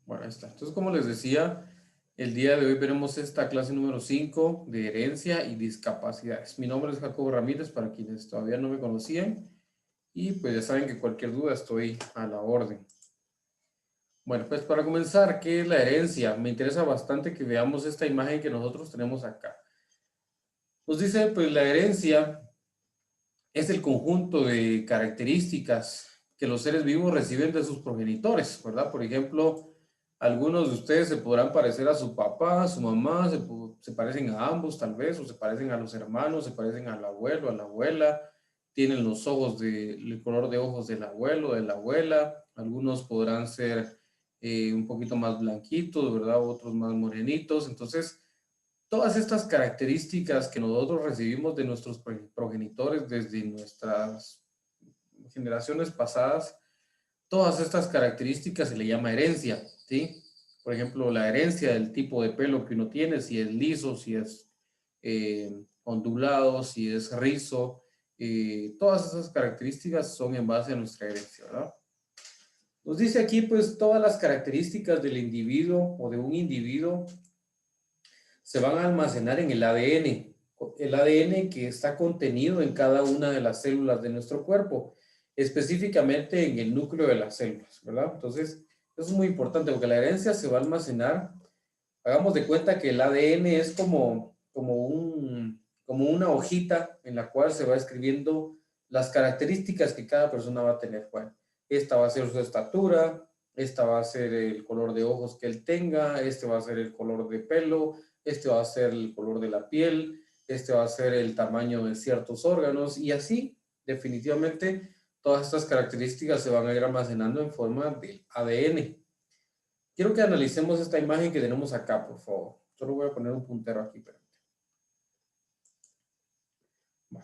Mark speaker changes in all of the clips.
Speaker 1: Bueno, ahí está. Entonces, como les decía, el día de hoy veremos esta clase número 5 de herencia y discapacidades. Mi nombre es Jacobo Ramírez, para quienes todavía no me conocían, y pues ya saben que cualquier duda estoy a la orden. Bueno, pues para comenzar, ¿qué es la herencia? Me interesa bastante que veamos esta imagen que nosotros tenemos acá. Nos dice, pues la herencia es el conjunto de características que los seres vivos reciben de sus progenitores, ¿verdad? Por ejemplo, algunos de ustedes se podrán parecer a su papá, a su mamá, se parecen a ambos tal vez, o se parecen a los hermanos, se parecen al abuelo, a la abuela, tienen los ojos el color de ojos del abuelo, de la abuela, algunos podrán ser un poquito más blanquitos, ¿verdad? Otros más morenitos, entonces todas estas características que nosotros recibimos de nuestros progenitores desde nuestras generaciones pasadas, todas estas características se le llama herencia, ¿sí? Por ejemplo, la herencia del tipo de pelo que uno tiene, si es liso, si es ondulado, si es rizo, todas esas características son en base a nuestra herencia, ¿verdad? Nos dice aquí, pues, todas las características del individuo o de un individuo se van a almacenar en el ADN que está contenido en cada una de las células de nuestro cuerpo, específicamente en el núcleo de las células, ¿verdad? Entonces, eso es muy importante porque la herencia se va a almacenar. Hagamos de cuenta que el ADN es como una hojita en la cual se va escribiendo las características que cada persona va a tener. Bueno, esta va a ser su estatura, esta va a ser el color de ojos que él tenga, este va a ser el color de pelo, este va a ser el color de la piel, este va a ser el tamaño de ciertos órganos y así, definitivamente, todas estas características se van a ir almacenando en forma de ADN. Quiero que analicemos esta imagen que tenemos acá, por favor. Solo voy a poner un puntero aquí.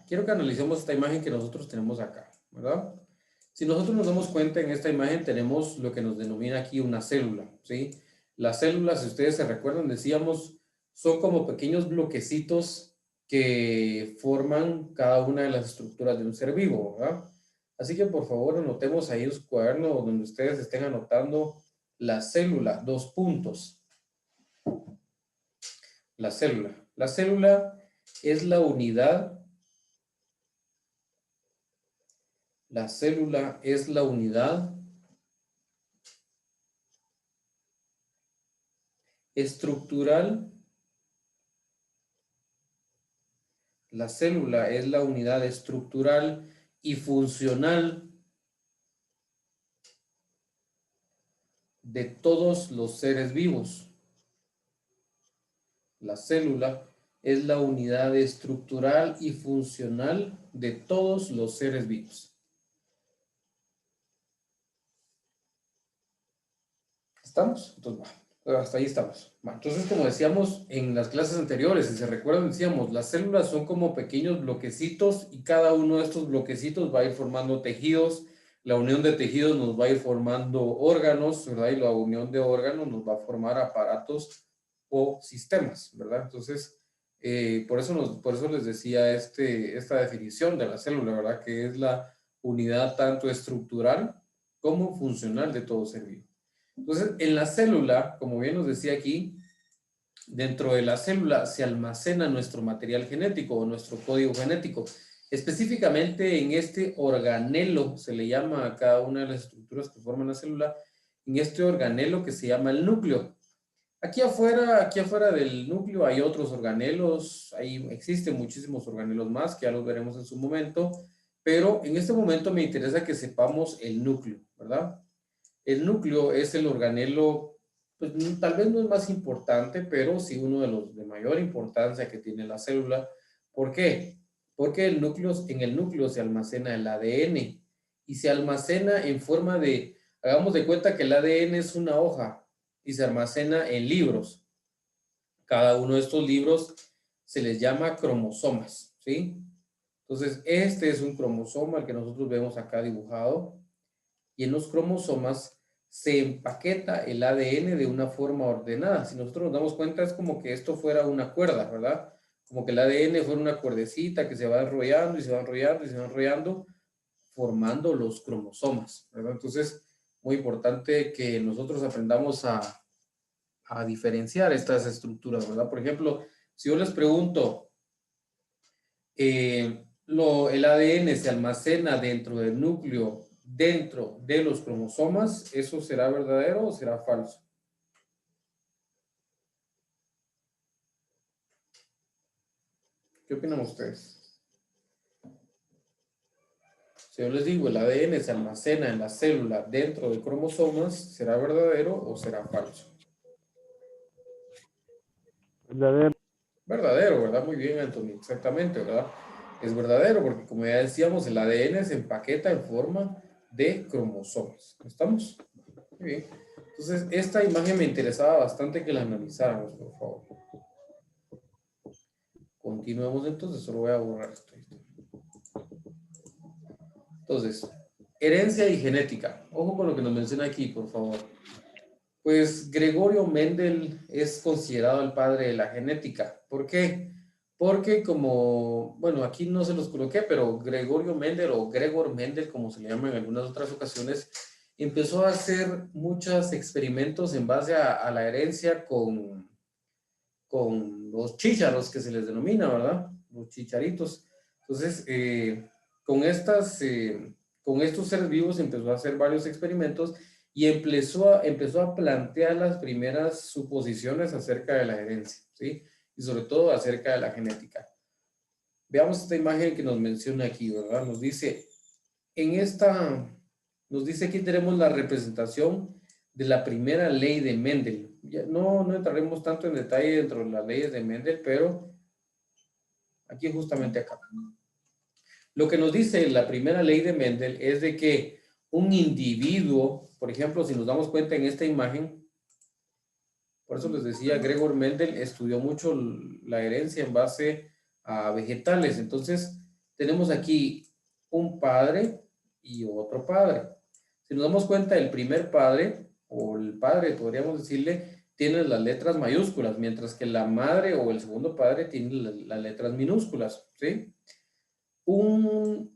Speaker 1: Quiero que analicemos esta imagen que nosotros tenemos acá, ¿verdad? Si nosotros nos damos cuenta, en esta imagen tenemos lo que nos denomina aquí una célula, ¿sí? Las células, si ustedes se recuerdan, decíamos, son como pequeños bloquecitos que forman cada una de las estructuras de un ser vivo, ¿verdad? Así que por favor anotemos ahí en su cuaderno donde ustedes estén anotando la célula, dos puntos. La célula. La célula es la unidad. La célula es la unidad estructural. La célula es la unidad estructural y funcional de todos los seres vivos. La célula es la unidad estructural y funcional de todos los seres vivos. ¿Estamos? Entonces, hasta ahí estamos. Entonces, como decíamos en las clases anteriores, si se recuerdan, decíamos, las células son como pequeños bloquecitos y cada uno de estos bloquecitos va a ir formando tejidos. La unión de tejidos nos va a ir formando órganos, ¿verdad? Y la unión de órganos nos va a formar aparatos o sistemas, ¿verdad? Entonces, por eso les decía esta definición de la célula, ¿verdad? Que es la unidad tanto estructural como funcional de todo ser vivo. Entonces, en la célula, como bien nos decía aquí, dentro de la célula se almacena nuestro material genético o nuestro código genético. Específicamente en este organelo, se le llama a cada una de las estructuras que forman la célula, en este organelo que se llama el núcleo. Aquí afuera del núcleo hay otros organelos, ahí existen muchísimos organelos más, que ya los veremos en su momento, pero en este momento me interesa que sepamos el núcleo, ¿verdad? El núcleo es el organelo, pues tal vez no es más importante, pero sí uno de los de mayor importancia que tiene la célula. ¿Por qué? Porque en el núcleo se almacena el ADN y se almacena en forma de, hagamos de cuenta que el ADN es una hoja y se almacena en libros. Cada uno de estos libros se les llama cromosomas, ¿sí? Entonces, este es un cromosoma, el que nosotros vemos acá dibujado, y en los cromosomas se empaqueta el ADN de una forma ordenada. Si nosotros nos damos cuenta, es como que esto fuera una cuerda, ¿verdad? Como que el ADN fuera una cuerdecita que se va enrollando y se va enrollando y se va enrollando, formando los cromosomas, ¿verdad? Entonces, muy importante que nosotros aprendamos a diferenciar estas estructuras, ¿verdad? Por ejemplo, si yo les pregunto, el ADN se almacena dentro del núcleo, dentro de los cromosomas, ¿eso será verdadero o será falso? ¿Qué opinan ustedes? Si yo les digo el ADN se almacena en la célula dentro de cromosomas, ¿será verdadero o será falso?
Speaker 2: Verdadero.
Speaker 1: Verdadero, ¿verdad? Muy bien, Anthony, exactamente, ¿verdad? Es verdadero porque como ya decíamos, el ADN se empaqueta en forma de cromosomas. ¿Estamos? Muy bien. Entonces, esta imagen me interesaba bastante que la analizáramos, por favor. Continuemos entonces, solo voy a borrar esto. Entonces, herencia y genética. Ojo con lo que nos menciona aquí, por favor. Pues Gregorio Mendel es considerado el padre de la genética. ¿Por qué? Porque como, bueno, aquí no se los coloqué, pero Gregorio Mendel o Gregor Mendel, como se le llama en algunas otras ocasiones, empezó a hacer muchos experimentos en base a la herencia con los chícharos que se les denomina, ¿verdad? Los chicharitos. Entonces, con estos seres vivos empezó a hacer varios experimentos y empezó a plantear las primeras suposiciones acerca de la herencia, ¿sí? Y sobre todo acerca de la genética. Veamos esta imagen que nos menciona aquí, ¿verdad? En esta, nos dice aquí tenemos la representación de la primera ley de Mendel. No entraremos tanto en detalle dentro de las leyes de Mendel, pero aquí justamente acá. Lo que nos dice la primera ley de Mendel es de que un individuo, por ejemplo, si nos damos cuenta en esta imagen, por eso les decía, Gregor Mendel estudió mucho la herencia en base a vegetales. Entonces, tenemos aquí un padre y otro padre. Si nos damos cuenta, el primer padre, o el padre, podríamos decirle, tiene las letras mayúsculas, mientras que la madre o el segundo padre tiene las letras minúsculas, ¿sí? Un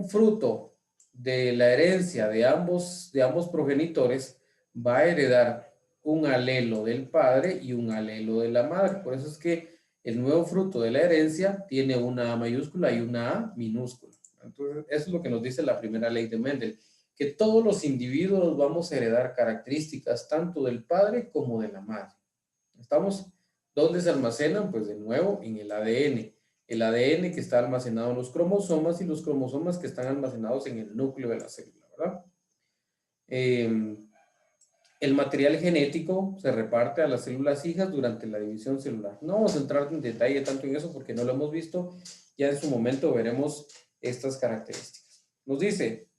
Speaker 1: fruto de la herencia de ambos progenitores va a heredar un alelo del padre y un alelo de la madre. Por eso es que el nuevo fruto de la herencia tiene una A mayúscula y una A minúscula. Entonces, eso es lo que nos dice la primera ley de Mendel, que todos los individuos vamos a heredar características tanto del padre como de la madre. ¿Estamos? ¿Dónde se almacenan? Pues de nuevo en el ADN. El ADN que está almacenado en los cromosomas y los cromosomas que están almacenados en el núcleo de la célula, ¿verdad? El material genético se reparte a las células hijas durante la división celular. No vamos a entrar en detalle tanto en eso porque no lo hemos visto. Ya en su momento veremos estas características. Nos dice,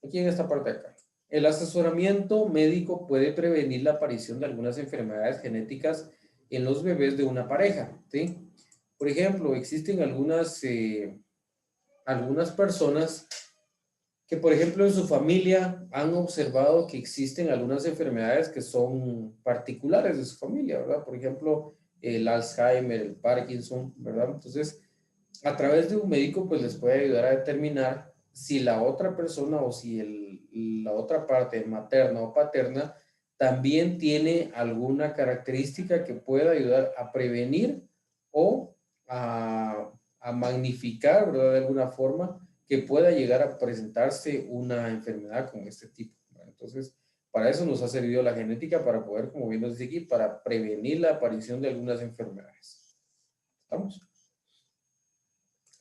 Speaker 1: aquí en esta parte de acá, el asesoramiento médico puede prevenir la aparición de algunas enfermedades genéticas en los bebés de una pareja, ¿sí? Por ejemplo, existen algunas personas que, por ejemplo, en su familia han observado que existen algunas enfermedades que son particulares de su familia, ¿verdad? Por ejemplo, el Alzheimer, el Parkinson, ¿verdad? Entonces, a través de un médico, pues les puede ayudar a determinar si la otra persona o si la otra parte materna o paterna también tiene alguna característica que pueda ayudar a prevenir o a magnificar, ¿verdad? De alguna forma que pueda llegar a presentarse una enfermedad con este tipo. Entonces, para eso nos ha servido la genética, para poder, como bien nos dice aquí, para prevenir la aparición de algunas enfermedades. ¿Estamos?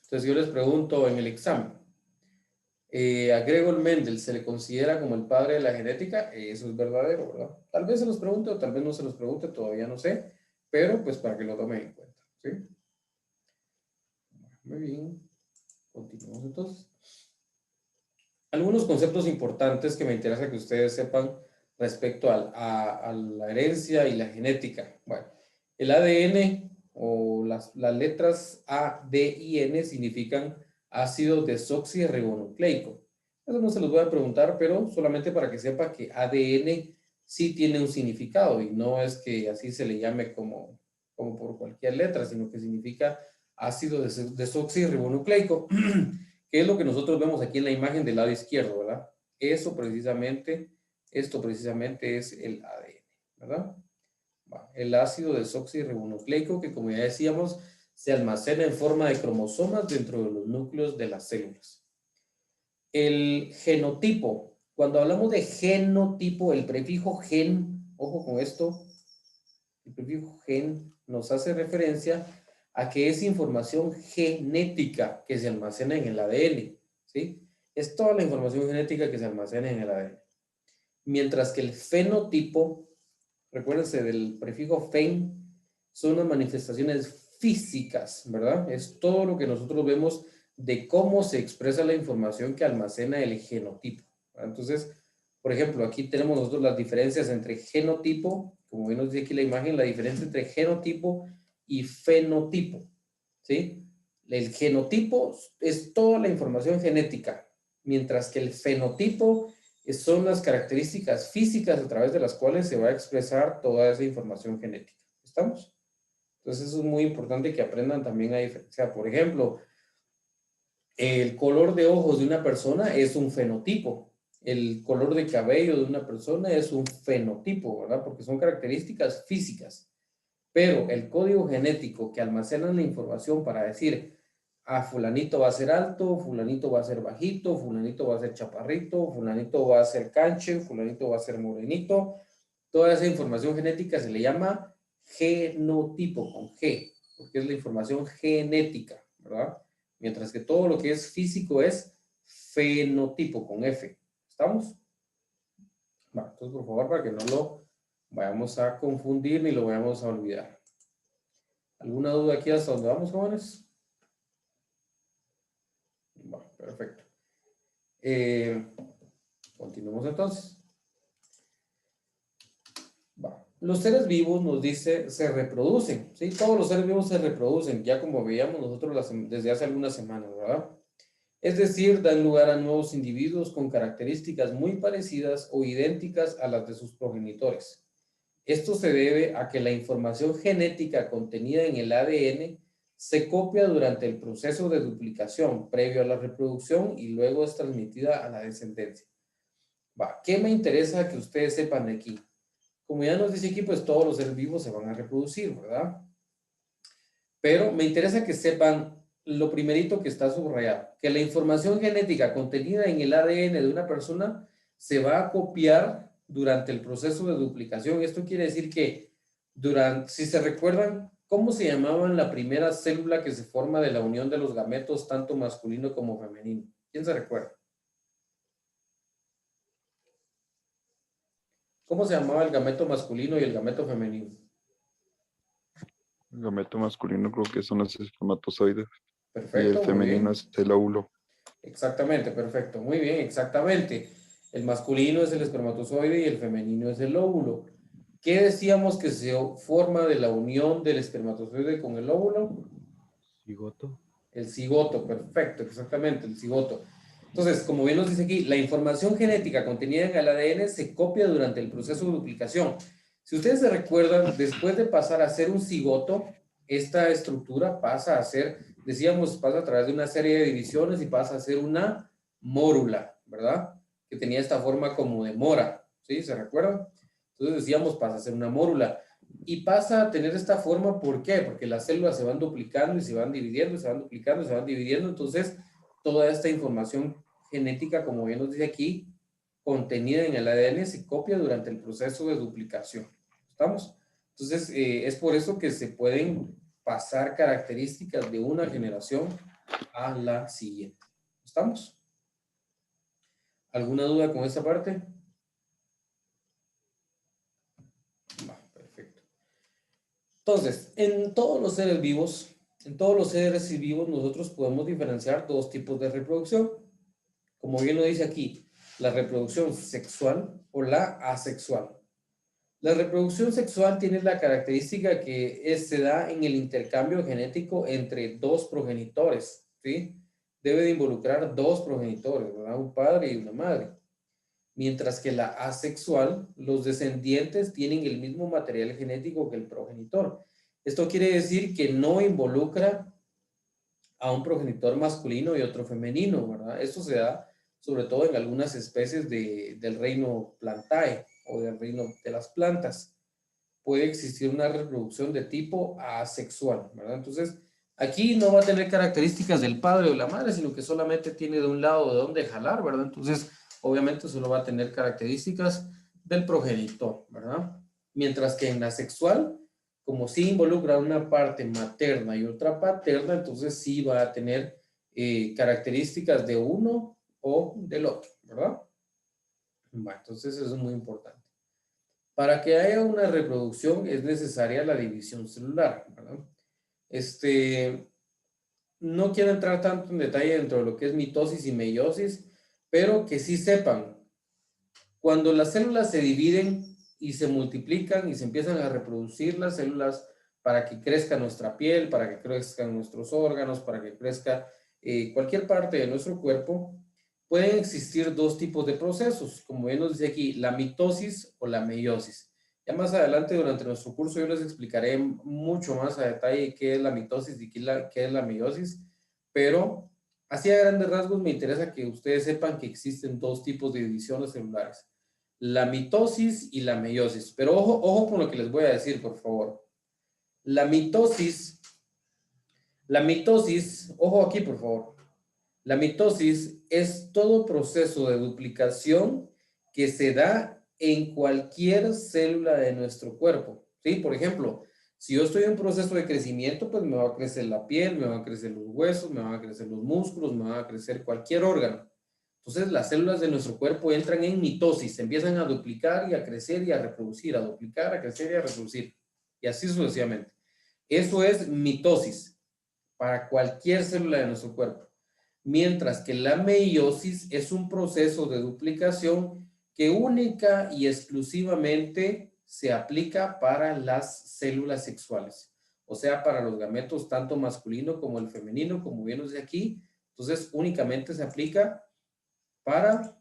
Speaker 1: Entonces, yo les pregunto en el examen, ¿a Gregor Mendel se le considera como el padre de la genética? Eso es verdadero, ¿verdad? Tal vez se los pregunte o tal vez no se los pregunte, todavía no sé, pero pues para que lo tomen en cuenta, ¿sí? Muy bien, continuamos entonces. Algunos conceptos importantes que me interesa que ustedes sepan respecto a la herencia y la genética. Bueno, el ADN o las letras A, D y N significan ácido desoxirribonucleico. Eso no se los voy a preguntar, pero solamente para que sepa que ADN sí tiene un significado y no es que así se le llame como por cualquier letra, sino que significa ácido desoxirribonucleico. ¿Qué es lo que nosotros vemos aquí en la imagen del lado izquierdo, verdad? Eso precisamente Esto precisamente es el ADN, ¿verdad? El ácido desoxirribonucleico, que como ya decíamos, se almacena en forma de cromosomas dentro de los núcleos de las células. El genotipo. Cuando hablamos de genotipo, el prefijo gen, ojo con esto, el prefijo gen nos hace referencia a que es información genética que se almacena en el ADN, ¿sí? Es toda la información genética que se almacena en el ADN. Mientras que el fenotipo, recuérdense del prefijo fen, son las manifestaciones físicas, ¿verdad? Es todo lo que nosotros vemos de cómo se expresa la información que almacena el genotipo, ¿verdad? Entonces, por ejemplo, aquí tenemos nosotros las diferencias entre genotipo, como bien nos dice aquí la imagen, la diferencia entre genotipo y fenotipo, ¿sí? El genotipo es toda la información genética, mientras que el fenotipo son las características físicas a través de las cuales se va a expresar toda esa información genética. ¿Estamos? Entonces eso es muy importante que aprendan también a diferenciar. Por ejemplo, el color de ojos de una persona es un fenotipo. El color de cabello de una persona es un fenotipo, ¿verdad? Porque son características físicas. Pero el código genético que almacena la información para decir, fulanito va a ser alto, fulanito va a ser bajito, fulanito va a ser chaparrito, fulanito va a ser canche, fulanito va a ser morenito, toda esa información genética se le llama genotipo con G, porque es la información genética, ¿verdad? Mientras que todo lo que es físico es fenotipo con F. ¿Estamos? Bueno, entonces, por favor, para que no lo vayamos a confundir ni lo vayamos a olvidar. ¿Alguna duda aquí hasta dónde vamos, jóvenes? Bueno, perfecto. Continuemos entonces. Los seres vivos, nos dice, se reproducen, ¿sí? Todos los seres vivos se reproducen, ya como veíamos nosotros desde hace algunas semanas, ¿verdad? Es decir, dan lugar a nuevos individuos con características muy parecidas o idénticas a las de sus progenitores. Esto se debe a que la información genética contenida en el ADN se copia durante el proceso de duplicación previo a la reproducción y luego es transmitida a la descendencia. ¿Qué me interesa que ustedes sepan de aquí? Como ya nos dice aquí, pues todos los seres vivos se van a reproducir, ¿verdad? Pero me interesa que sepan lo primerito que está subrayado, que la información genética contenida en el ADN de una persona se va a copiar durante el proceso de duplicación. Esto quiere decir que si se recuerdan, ¿cómo se llamaban la primera célula que se forma de la unión de los gametos, tanto masculino como femenino? ¿Quién se recuerda? ¿Cómo se llamaba el gameto masculino y el gameto femenino?
Speaker 2: El gameto masculino creo que son los espermatozoides y el
Speaker 1: Perfecto, muy
Speaker 2: femenino
Speaker 1: bien.
Speaker 2: es el óvulo.
Speaker 1: Exactamente, perfecto. Muy bien, exactamente. El masculino es el espermatozoide y el femenino es el óvulo. ¿Qué decíamos que se forma de la unión del espermatozoide con el óvulo?
Speaker 3: Cigoto.
Speaker 1: El cigoto, perfecto, exactamente, el cigoto. Entonces, como bien nos dice aquí, la información genética contenida en el ADN se copia durante el proceso de duplicación. Si ustedes se recuerdan, después de pasar a ser un cigoto, esta estructura pasa a ser, decíamos, pasa a través de una serie de divisiones y pasa a ser una mórula, ¿verdad? Que tenía esta forma como de mora, ¿sí? ¿Se recuerdan? Entonces decíamos, pasa a ser una mórula. Y pasa a tener esta forma, ¿por qué? Porque las células se van duplicando y se van dividiendo, se van duplicando, se van dividiendo. Entonces, toda esta información genética, como bien nos dice aquí, contenida en el ADN, se copia durante el proceso de duplicación. ¿Estamos? Entonces, es por eso que se pueden pasar características de una generación a la siguiente. ¿Estamos? ¿Alguna duda con esta parte? Perfecto. Entonces, en todos los seres vivos, nosotros podemos diferenciar dos tipos de reproducción. Como bien lo dice aquí, la reproducción sexual o la asexual. La reproducción sexual tiene la característica que se da en el intercambio genético entre dos progenitores, ¿sí? Debe de involucrar dos progenitores, ¿verdad? Un padre y una madre. Mientras que la asexual, los descendientes tienen el mismo material genético que el progenitor. Esto quiere decir que no involucra a un progenitor masculino y otro femenino, ¿verdad? Esto se da sobre todo en algunas especies del reino Plantae o del reino de las plantas. Puede existir una reproducción de tipo asexual, ¿verdad? Entonces, aquí no va a tener características del padre o la madre, sino que solamente tiene de un lado de dónde jalar, ¿verdad? Entonces, obviamente solo va a tener características del progenitor, ¿verdad? Mientras que en la sexual, como sí involucra una parte materna y otra paterna, entonces sí va a tener características de uno o del otro, ¿verdad? Bueno, entonces eso es muy importante. Para que haya una reproducción es necesaria la división celular, ¿verdad? No quiero entrar tanto en detalle dentro de lo que es mitosis y meiosis, pero que sí sepan, cuando las células se dividen y se multiplican y se empiezan a reproducir las células para que crezca nuestra piel, para que crezcan nuestros órganos, para que crezca cualquier parte de nuestro cuerpo, pueden existir dos tipos de procesos, como bien nos dice aquí, la mitosis o la meiosis. Ya más adelante durante nuestro curso yo les explicaré mucho más a detalle qué es la mitosis y qué es la meiosis, pero así a grandes rasgos me interesa que ustedes sepan que existen dos tipos de divisiones celulares, la mitosis y la meiosis. Pero ojo, ojo con lo que les voy a decir, por favor. La mitosis, ojo aquí, por favor. La mitosis es todo proceso de duplicación que se da en cualquier célula de nuestro cuerpo. ¿Sí? Por ejemplo, si yo estoy en proceso de crecimiento, pues me va a crecer la piel, me van a crecer los huesos, me van a crecer los músculos, me van a crecer cualquier órgano. Entonces, las células de nuestro cuerpo entran en mitosis, se empiezan a duplicar y a crecer y a reproducir, a duplicar, a crecer y a reproducir, y así sucesivamente. Eso es mitosis para cualquier célula de nuestro cuerpo. Mientras que la meiosis es un proceso de duplicación que única y exclusivamente se aplica para las células sexuales, o sea, para los gametos tanto masculino como el femenino, como vemos de aquí. Entonces, únicamente se aplica para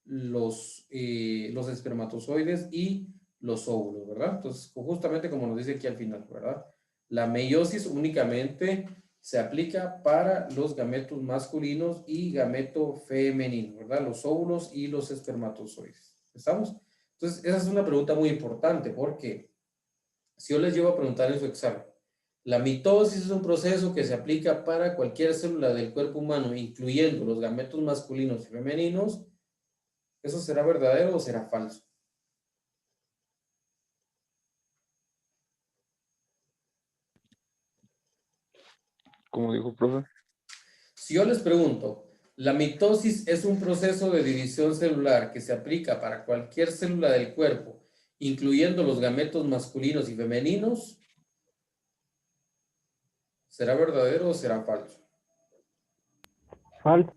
Speaker 1: los espermatozoides y los óvulos, ¿verdad? Entonces, justamente como nos dice aquí al final, ¿verdad? La meiosis únicamente se aplica para los gametos masculinos y gameto femenino, ¿verdad? Los óvulos y los espermatozoides. ¿Estamos? Entonces, esa es una pregunta muy importante porque si yo les llevo a preguntar en su examen, la mitosis es un proceso que se aplica para cualquier célula del cuerpo humano, incluyendo los gametos masculinos y femeninos. ¿Eso será verdadero o será falso?
Speaker 2: Como dijo, profe,
Speaker 1: Si yo les pregunto, la mitosis es un proceso de división celular que se aplica para cualquier célula del cuerpo, incluyendo los gametos masculinos y femeninos, ¿será verdadero o será falso?
Speaker 3: Falso.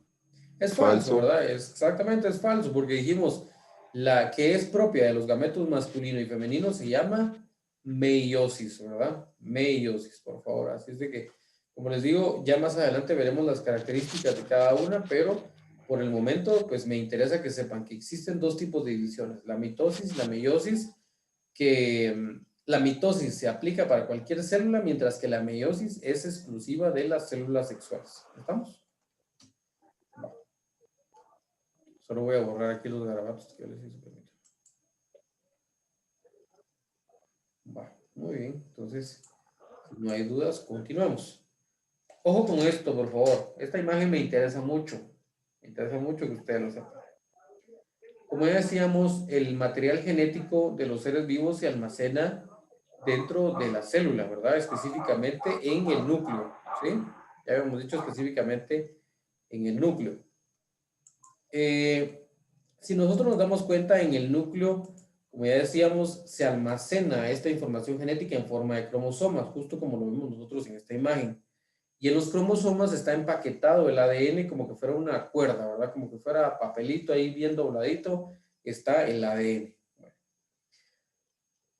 Speaker 1: Es falso,
Speaker 2: falso.
Speaker 1: ¿verdad? Exactamente, es falso, porque dijimos, la que es propia de los gametos masculino y femenino se llama meiosis, ¿verdad? Meiosis, por favor. Así es de que, como les digo, ya más adelante veremos las características de cada una, pero por el momento, pues me interesa que sepan que existen dos tipos de divisiones, la mitosis y la meiosis, que la mitosis se aplica para cualquier célula, mientras que la meiosis es exclusiva de las células sexuales. ¿Estamos? Solo voy a borrar aquí los garabatos que yo les hice. Va, muy bien. Entonces, si no hay dudas, continuamos. Ojo con esto, por favor. Esta imagen me interesa mucho. Me interesa mucho que ustedes lo sepan. Como ya decíamos, el material genético de los seres vivos se almacena dentro de la célula, ¿verdad? Específicamente en el núcleo, ¿sí? Ya habíamos dicho específicamente en el núcleo. Si nosotros nos damos cuenta, en el núcleo, como ya decíamos, se almacena esta información genética en forma de cromosomas, justo como lo vemos nosotros en esta imagen. Y en los cromosomas está empaquetado el ADN como que fuera una cuerda, ¿verdad? Como que fuera papelito ahí bien dobladito, está el ADN. Bueno,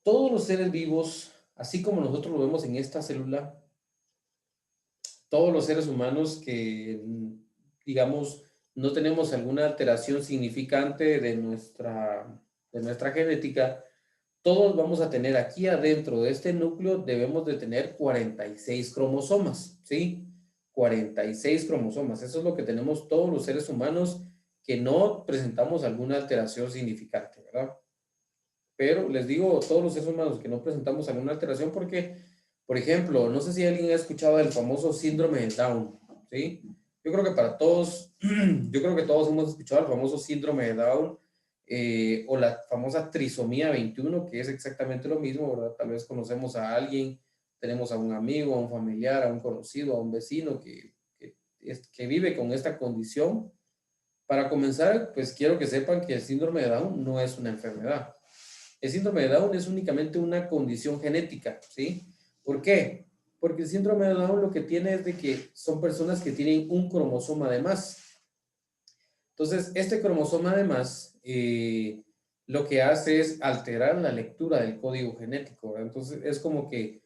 Speaker 1: todos los seres vivos, así como nosotros lo vemos en esta célula, todos los seres humanos que, digamos, no tenemos alguna alteración significante de nuestra genética, todos vamos a tener aquí adentro de este núcleo, debemos de tener 46 cromosomas, ¿sí? 46 cromosomas. Eso es lo que tenemos todos los seres humanos que no presentamos alguna alteración significante, ¿verdad? Pero les digo, todos los seres humanos que no presentamos alguna alteración porque, por ejemplo, no sé si alguien ha escuchado del famoso síndrome de Down, ¿sí? Yo creo que para todos, yo creo que todos hemos escuchado el famoso síndrome de Down o la famosa trisomía 21, que es exactamente lo mismo, ¿verdad? Tal vez conocemos a alguien, tenemos a un amigo, a un familiar, a un conocido, a un vecino que vive con esta condición. Para comenzar, pues quiero que sepan que el síndrome de Down no es una enfermedad. El síndrome de Down es únicamente una condición genética, ¿sí? ¿Por qué? Porque el síndrome de Down lo que tiene es de que son personas que tienen un cromosoma de más. Entonces, este cromosoma de más lo que hace es alterar la lectura del código genético, ¿verdad? Entonces, es como que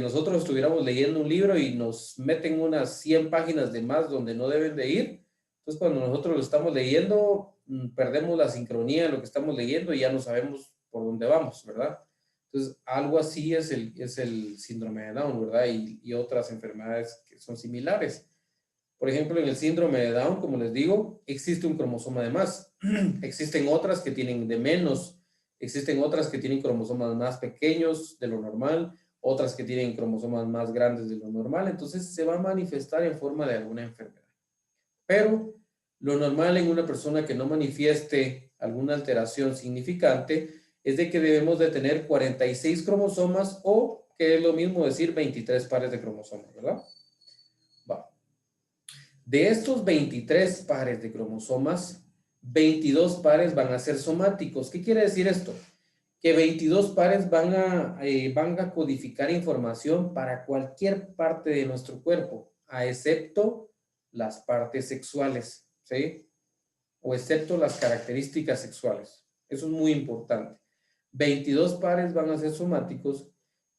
Speaker 1: nosotros estuviéramos leyendo un libro y nos meten unas 100 páginas de más donde no deben de ir. Entonces, cuando nosotros lo estamos leyendo, perdemos la sincronía de lo que estamos leyendo y ya no sabemos por dónde vamos, ¿verdad? Entonces, algo así es el síndrome de Down, ¿verdad? Y otras enfermedades que son similares. Por ejemplo, en el síndrome de Down, como les digo, existe un cromosoma de más. Existen otras que tienen de menos. Existen otras que tienen cromosomas más pequeños de lo normal, otras que tienen cromosomas más grandes de lo normal. Entonces, se va a manifestar en forma de alguna enfermedad. Pero lo normal en una persona que no manifieste alguna alteración significante es de que debemos de tener 46 cromosomas o, que es lo mismo decir, 23 pares de cromosomas, ¿verdad? Va. De estos 23 pares de cromosomas, 22 pares van a ser somáticos. ¿Qué quiere decir esto? Que 22 pares van a codificar información para cualquier parte de nuestro cuerpo, a excepto las partes sexuales, ¿sí? O excepto las características sexuales. Eso es muy importante. 22 pares van a ser somáticos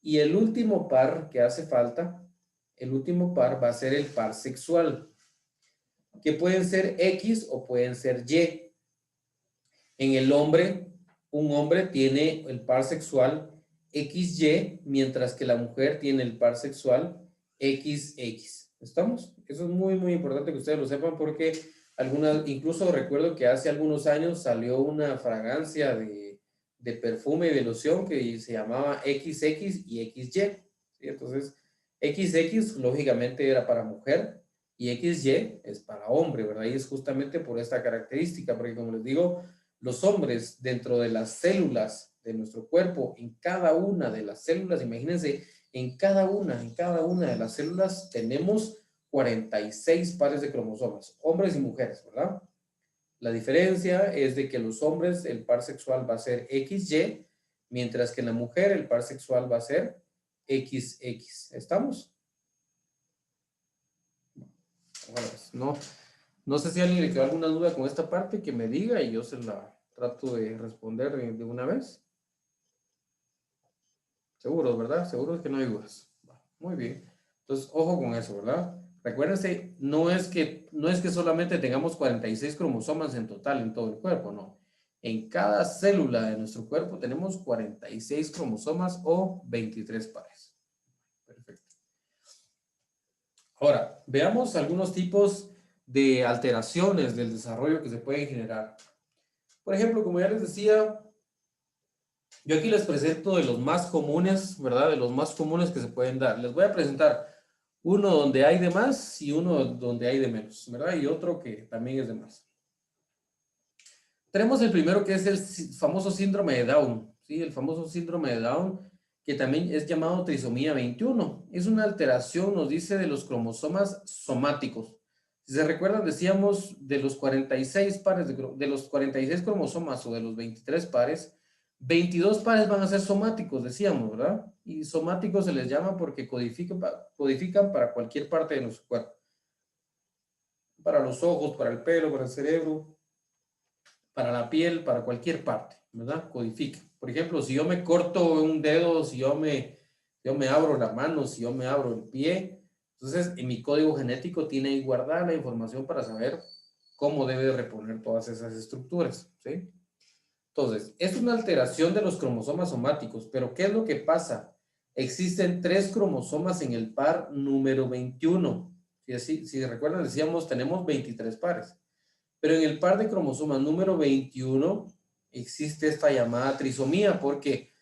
Speaker 1: y el último par que hace falta, el último par va a ser el par sexual, que pueden ser X o pueden ser Y. En el hombre, un hombre tiene el par sexual XY, mientras que la mujer tiene el par sexual XX. ¿Estamos? Eso es muy, muy importante que ustedes lo sepan porque incluso recuerdo que hace algunos años salió una fragancia de perfume y de loción que se llamaba XX y XY. ¿Sí? Entonces, XX lógicamente era para mujer y XY es para hombre, ¿verdad? Y es justamente por esta característica, porque como les digo, los hombres dentro de las células de nuestro cuerpo, en cada una de las células, imagínense, en cada una de las células tenemos 46 pares de cromosomas, hombres y mujeres, ¿verdad? La diferencia es de que los hombres el par sexual va a ser XY, mientras que en la mujer el par sexual va a ser XX. ¿Estamos? Bueno, pues, no sé si a alguien le quedó alguna duda con esta parte, que me diga y yo se la trato de responder de una vez. Seguros, ¿verdad? Seguros que no hay dudas. Muy bien. Entonces, ojo con eso, ¿verdad? Recuérdense, no es que solamente tengamos 46 cromosomas en total en todo el cuerpo, no. En cada célula de nuestro cuerpo tenemos 46 cromosomas o 23 pares. Perfecto. Ahora, veamos algunos tipos de alteraciones del desarrollo que se pueden generar. Por ejemplo, como ya les decía, yo aquí les presento de los más comunes, ¿verdad? De los más comunes que se pueden dar. Les voy a presentar uno donde hay de más y uno donde hay de menos, ¿verdad? Y otro que también es de más. Tenemos el primero que es el famoso síndrome de Down, ¿sí? El famoso síndrome de Down, que también es llamado trisomía 21. Es una alteración, nos dice, de los cromosomas somáticos. Si se recuerdan, decíamos de los 46 pares de los 46 cromosomas o de los 23 pares, 22 pares van a ser somáticos, decíamos, ¿verdad? Y somáticos se les llama porque codifican para cualquier parte de nuestro cuerpo. Para los ojos, para el pelo, para el cerebro, para la piel, para cualquier parte, ¿verdad? Codifica. Por ejemplo, si yo me corto un dedo, si yo me abro la mano, si yo me abro el pie, entonces en mi código genético tiene ahí guardada la información para saber cómo debe reponer todas esas estructuras, ¿sí? Entonces, es una alteración de los cromosomas somáticos, pero ¿qué es lo que pasa? Existen 3 cromosomas en el par número 21, Si recuerdan, decíamos, tenemos 23 pares. Pero en el par de cromosomas número 21 existe esta llamada trisomía, porque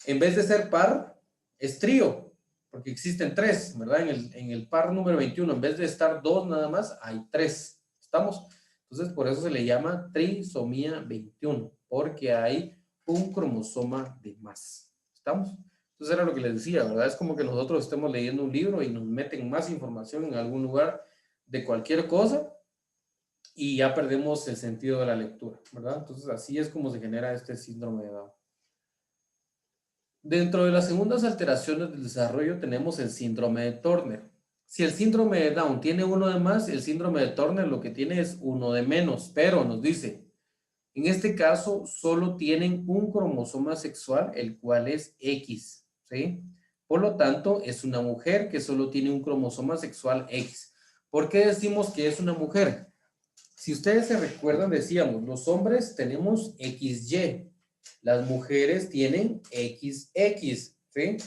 Speaker 1: en vez de ser par, es trío, porque existen tres, ¿verdad? En el par número 21, en vez de estar dos nada más, hay tres. ¿Estamos? Entonces, por eso se le llama trisomía 21, porque hay un cromosoma de más. ¿Estamos? Entonces era lo que les decía, ¿verdad? Es como que nosotros estemos leyendo un libro y nos meten más información en algún lugar de cualquier cosa y ya perdemos el sentido de la lectura, ¿verdad? Entonces así es como se genera este síndrome de Down. Dentro de las segundas alteraciones del desarrollo tenemos el síndrome de Turner. Si el síndrome de Down tiene uno de más, el síndrome de Turner lo que tiene es uno de menos, pero nos dice, en este caso solo tienen un cromosoma sexual, el cual es X, ¿sí? Por lo tanto, es una mujer que solo tiene un cromosoma sexual X. ¿Por qué decimos que es una mujer? Si ustedes se recuerdan, decíamos, los hombres tenemos XY, las mujeres tienen XX, ¿sí?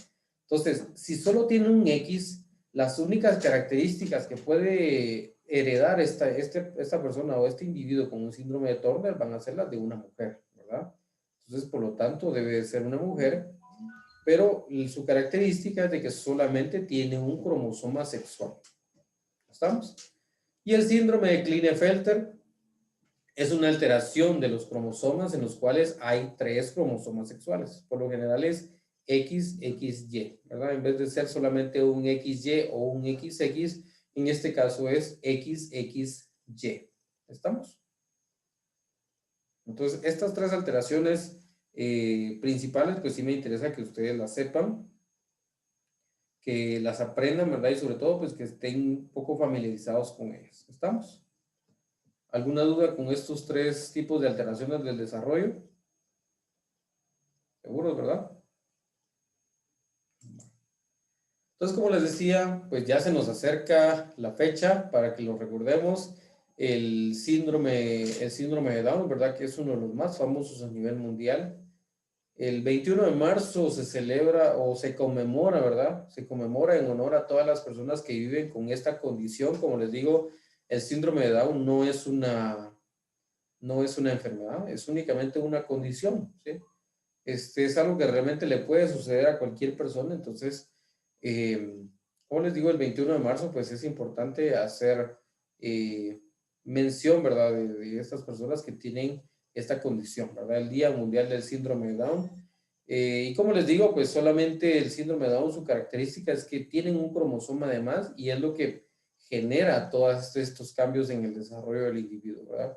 Speaker 1: Entonces, si solo tiene un X, las únicas características que puede heredar esta persona o este individuo con un síndrome de Turner van a ser las de una mujer, ¿verdad? Entonces, por lo tanto, debe de ser una mujer, pero su característica es de que solamente tiene un cromosoma sexual. ¿Estamos? Y el síndrome de Klinefelter es una alteración de los cromosomas en los cuales hay tres cromosomas sexuales. Por lo general es XXY, ¿verdad? En vez de ser solamente un XY o un XX, en este caso es XXY. ¿Estamos? Entonces, estas tres alteraciones principales, pues sí me interesa que ustedes las sepan, que las aprendan, ¿verdad? Y sobre todo, pues que estén un poco familiarizados con ellas. ¿Estamos? ¿Alguna duda con estos tres tipos de alteraciones del desarrollo? Seguros, ¿verdad? Entonces, como les decía, pues ya se nos acerca la fecha para que lo recordemos. El síndrome de Down, ¿verdad? Que es uno de los más famosos a nivel mundial. El 21 de marzo se celebra o se conmemora, ¿verdad? Se conmemora en honor a todas las personas que viven con esta condición. Como les digo, el síndrome de Down no es una enfermedad, es únicamente una condición, ¿sí? Es algo que realmente le puede suceder a cualquier persona. Entonces, como les digo, el 21 de marzo, pues es importante hacer mención, ¿verdad? De estas personas que tienen esta condición, ¿verdad? El Día Mundial del Síndrome de Down. Y como les digo, pues solamente el síndrome de Down, su característica es que tienen un cromosoma de más y es lo que genera todos estos cambios en el desarrollo del individuo, ¿verdad?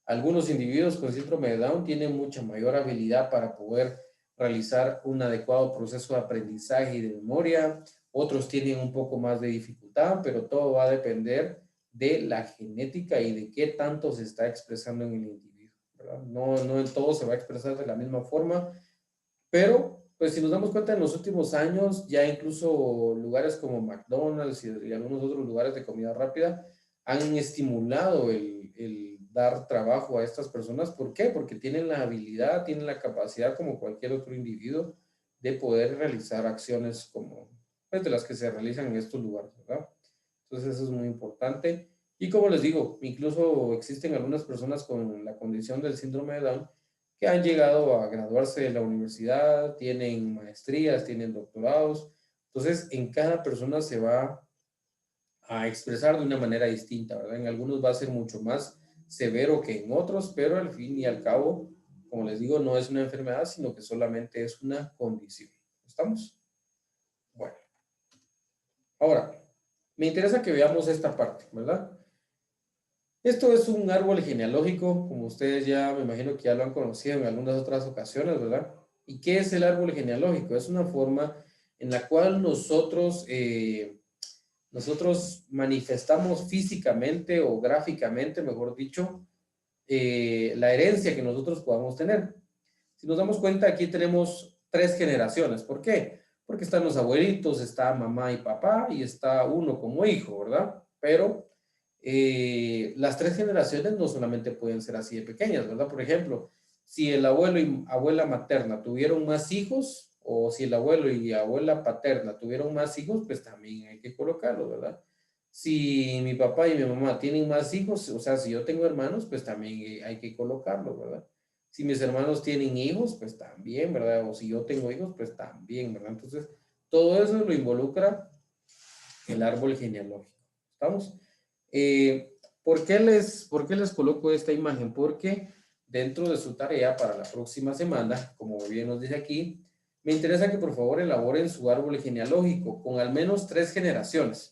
Speaker 1: Algunos individuos con síndrome de Down tienen mucha mayor habilidad para poder realizar un adecuado proceso de aprendizaje y de memoria. Otros tienen un poco más de dificultad, pero todo va a depender de la genética y de qué tanto se está expresando en el individuo, ¿verdad? No en todo se va a expresar de la misma forma, pero pues si nos damos cuenta en los últimos años, ya incluso lugares como McDonald's y algunos otros lugares de comida rápida han estimulado el dar trabajo a estas personas. ¿Por qué? Porque tienen la habilidad, tienen la capacidad como cualquier otro individuo de poder realizar acciones como pues, de las que se realizan en estos lugares, ¿verdad? Entonces eso es muy importante. Y como les digo, incluso existen algunas personas con la condición del síndrome de Down que han llegado a graduarse de la universidad, tienen maestrías, tienen doctorados. Entonces, en cada persona se va a expresar de una manera distinta, ¿verdad? En algunos va a ser mucho más severo que en otros, pero al fin y al cabo, como les digo, no es una enfermedad, sino que solamente es una condición. ¿Estamos? Bueno, ahora, me interesa que veamos esta parte, ¿verdad? Esto es un árbol genealógico, como ustedes ya me imagino que ya lo han conocido en algunas otras ocasiones, ¿verdad? ¿Y qué es el árbol genealógico? Es una forma en la cual nosotros manifestamos físicamente o gráficamente, mejor dicho, la herencia que nosotros podamos tener. Si nos damos cuenta, aquí tenemos tres generaciones. ¿Por qué? Porque están los abuelitos, está mamá y papá y está uno como hijo, ¿verdad? Pero las tres generaciones no solamente pueden ser así de pequeñas, ¿verdad? Por ejemplo, si el abuelo y abuela materna tuvieron más hijos, o si el abuelo y abuela paterna tuvieron más hijos, pues también hay que colocarlo, ¿verdad? Si mi papá y mi mamá tienen más hijos, o sea, si yo tengo hermanos, pues también hay que colocarlo, ¿verdad? Si mis hermanos tienen hijos, pues también, ¿verdad? O si yo tengo hijos, pues también, ¿verdad? Entonces, todo eso lo involucra el árbol genealógico. ¿Estamos? ¿Por qué les coloco esta imagen? Porque dentro de su tarea para la próxima semana, como bien nos dice aquí, me interesa que por favor elaboren su árbol genealógico con al menos 3 generaciones.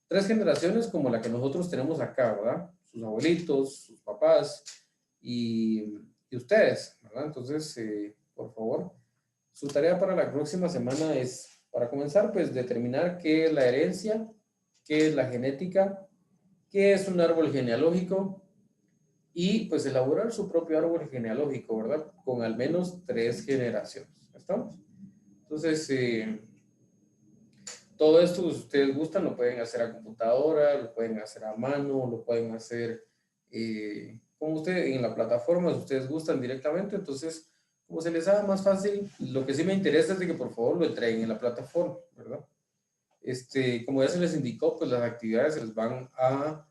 Speaker 1: 3 generaciones como la que nosotros tenemos acá, ¿verdad? Sus abuelitos, sus papás y ustedes, ¿verdad? Entonces, por favor, su tarea para la próxima semana es, para comenzar, pues determinar qué es la herencia, qué es la genética, qué es un árbol genealógico y pues elaborar su propio árbol genealógico, ¿verdad? Con al menos 3 generaciones. ¿Estamos? Entonces, todo esto, si ustedes gustan, lo pueden hacer a computadora, lo pueden hacer a mano, lo pueden hacer como ustedes en la plataforma, si ustedes gustan directamente. Entonces, como se les haga más fácil, lo que sí me interesa es de que por favor lo entreguen en la plataforma, ¿verdad? Como ya se les indicó, pues las actividades se les van a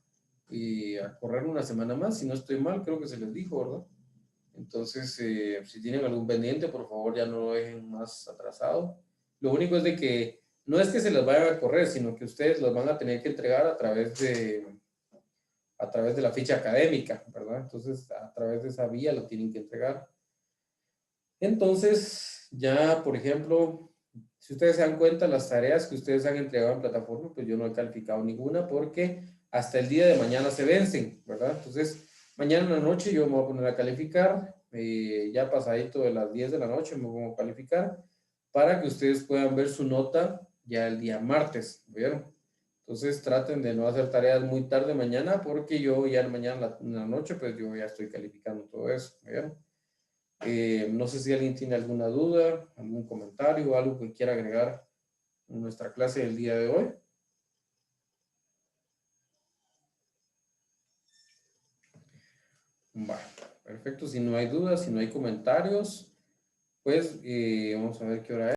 Speaker 1: correr una semana más. Si no estoy mal, creo que se les dijo, ¿verdad? Entonces, si tienen algún pendiente, por favor ya no lo dejen más atrasado. Lo único es de que no es que se les vayan a correr, sino que ustedes los van a tener que entregar a través de la ficha académica, ¿verdad? Entonces, a través de esa vía lo tienen que entregar. Entonces, ya, por ejemplo, si ustedes se dan cuenta, las tareas que ustedes han entregado en plataforma, pues yo no he calificado ninguna porque hasta el día de mañana se vencen, ¿verdad? Entonces, mañana en la noche yo me voy a poner a calificar, ya pasadito de las 10 de la noche me voy a calificar para que ustedes puedan ver su nota ya el día martes, ¿vieron? Entonces traten de no hacer tareas muy tarde mañana porque yo ya mañana en la noche pues yo ya estoy calificando todo eso, ¿vieron? No sé si alguien tiene alguna duda, algún comentario o algo que quiera agregar en nuestra clase del día de hoy. Bueno, perfecto. Si no hay dudas, si no hay comentarios, pues vamos a ver qué hora es.